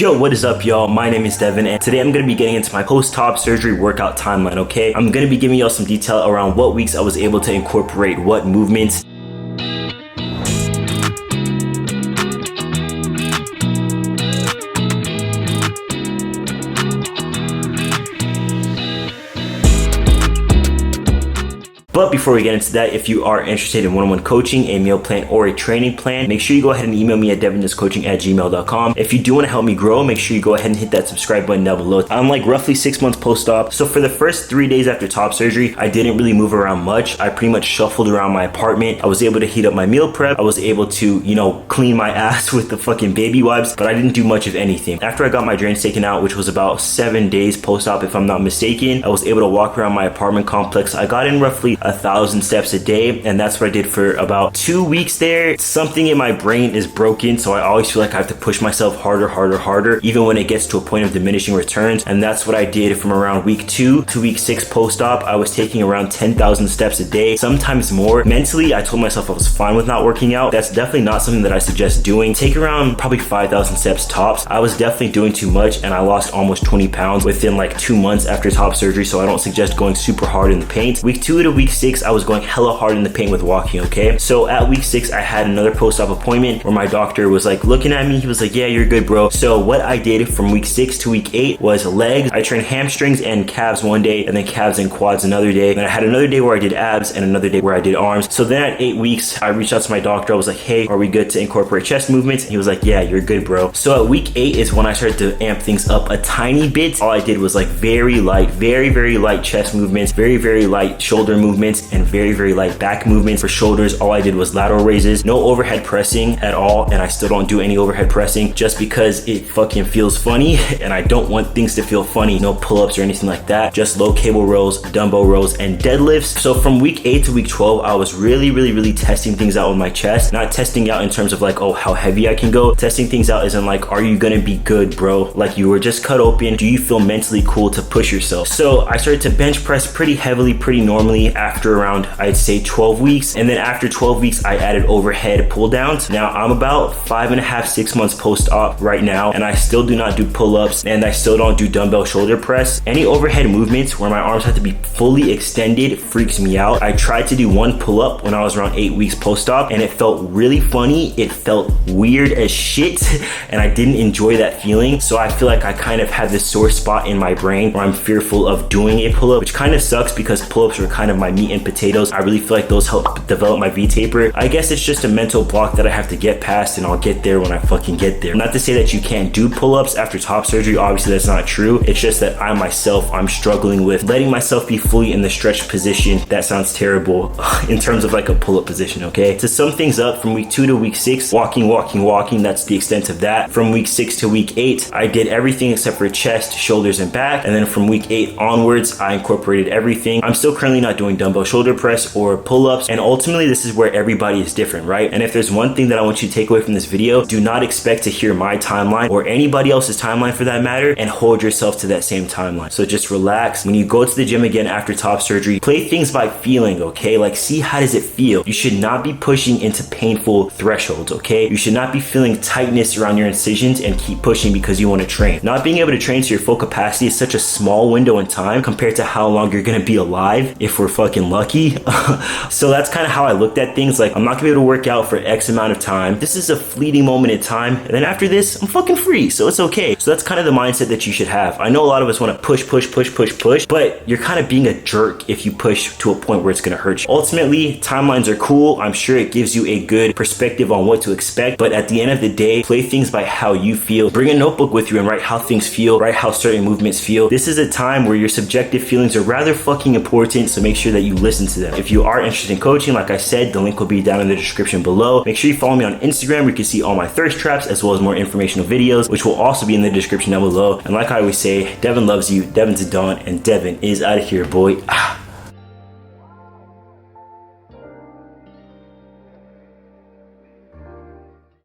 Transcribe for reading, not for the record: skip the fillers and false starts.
Yo, what is up, y'all? My name is Devin, and today I'm going to be getting into my post-op surgery workout timeline, okay? I'm going to be giving y'all some detail around what weeks I was able to incorporate what movements. But before we get into that, if you are interested in one-on-one coaching, a meal plan, or a training plan, make sure you go ahead and email me at devindoescoaching@gmail.com. If you do want to help me grow, make sure you go ahead and hit that subscribe button down below. I'm like roughly 6 months post-op. So for the first 3 days after top surgery, I didn't really move around much. I pretty much shuffled around my apartment. I was able to heat up my meal prep. I was able to, clean my ass with the fucking baby wipes, but I didn't do much of anything. After I got my drains taken out, which was about 7 days post-op, if I'm not mistaken, I was able to walk around my apartment complex. I got in roughly 1,000 steps a day, and that's what I did for about 2 weeks there. Something in my brain is broken, so I always feel like I have to push myself harder, even when it gets to a point of diminishing returns. And that's what I did from around week 2 to week 6 post-op. I was taking around 10,000 steps a day, sometimes more. Mentally, I told myself I was fine with not working out. That's definitely not something that I suggest doing. Take around probably 5,000 steps tops. I was definitely doing too much, and I lost almost 20 pounds within like 2 months after top surgery, so I don't suggest going super hard in the paint. Week 2 to week 6, I was going hella hard in the paint with walking, okay? So at week 6, I had another post-op appointment where my doctor was like looking at me. He was like, yeah, you're good, bro. So what I did from week 6 to week 8 was legs. I trained hamstrings and calves one day, and then calves and quads another day. Then I had another day where I did abs and another day where I did arms. So then at 8 weeks, I reached out to my doctor. I was like, hey, are we good to incorporate chest movements? And he was like, yeah, you're good, bro. So at week 8 is when I started to amp things up a tiny bit. All I did was like very light chest movements, very light shoulder movements, and very light back movements. For shoulders, all I did was lateral raises, no overhead pressing at all, and I still don't do any overhead pressing just because it fucking feels funny, and I don't want things to feel funny. No pull-ups or anything like that, just low cable rows, dumbbell rows, and deadlifts. So from week 8 to week 12, I was really testing things out with my chest. Not testing out in terms of like, oh, how heavy I can go. Testing things out isn't like, are you gonna be good, bro? Like, you were just cut open. Do you feel mentally cool to push yourself? So I started to bench press pretty heavily, pretty normally after around, I'd say 12 weeks. And then after 12 weeks, I added overhead pull downs. Now I'm about 5.5, 6 months post-op right now, and I still do not do pull-ups, and I still don't do dumbbell shoulder press. Any overhead movements where my arms have to be fully extended freaks me out. I tried to do one pull-up when I was around 8 weeks post-op, and it felt really funny. It felt weird as shit, and I didn't enjoy that feeling. So I feel like I kind of have this sore spot in my brain where I'm fearful of doing a pull-up, which kind of sucks because pull-ups were kind of my meat and potatoes. I really feel like those help develop my V-taper. I guess it's just a mental block that I have to get past, and I'll get there when I fucking get there. Not to say that you can't do pull-ups after top surgery. Obviously that's not true. It's just that I myself, I'm struggling with letting myself be fully in the stretched position. That sounds terrible in terms of like a pull-up position, okay? To sum things up, from week 2 to week 6, walking, that's the extent of that. From week 6 to week 8, I did everything except for chest, shoulders, and back. And then from week 8 onwards, I incorporated everything. I'm still currently not doing dumbbell shoulder press or pull-ups, and ultimately this is where everybody is different, right? And if there's one thing that I want you to take away from this video, do not expect to hear my timeline or anybody else's timeline for that matter and hold yourself to that same timeline. So just relax. When you go to the gym again after top surgery, play things by feeling, okay? Like, see how does it feel? You should not be pushing into painful thresholds, okay? You should not be feeling tightness around your incisions and keep pushing because you want to train. Not being able to train to your full capacity is such a small window in time compared to how long you're gonna be alive if we're fucking lucky. So that's kind of how I looked at things. Like, I'm not gonna be able to work out for X amount of time. This is a fleeting moment in time, and then after this, I'm fucking free, so it's okay. So that's kind of the mindset that you should have. I know a lot of us want to push, but you're kind of being a jerk if you push to a point where it's gonna hurt you. Ultimately, timelines are cool. I'm sure it gives you a good perspective on what to expect, but at the end of the day, play things by how you feel. Bring a notebook with you and write how things feel, write how certain movements feel. This is a time where your subjective feelings are rather fucking important, so make sure that you listen to them. If you are interested in coaching, like I said, the link will be down in the description below. Make sure you follow me on Instagram where you can see all my thirst traps as well as more informational videos, which will also be in the description down below. And like I always say, Devin loves you, Devin's a Don, and Devin is out of here, boy.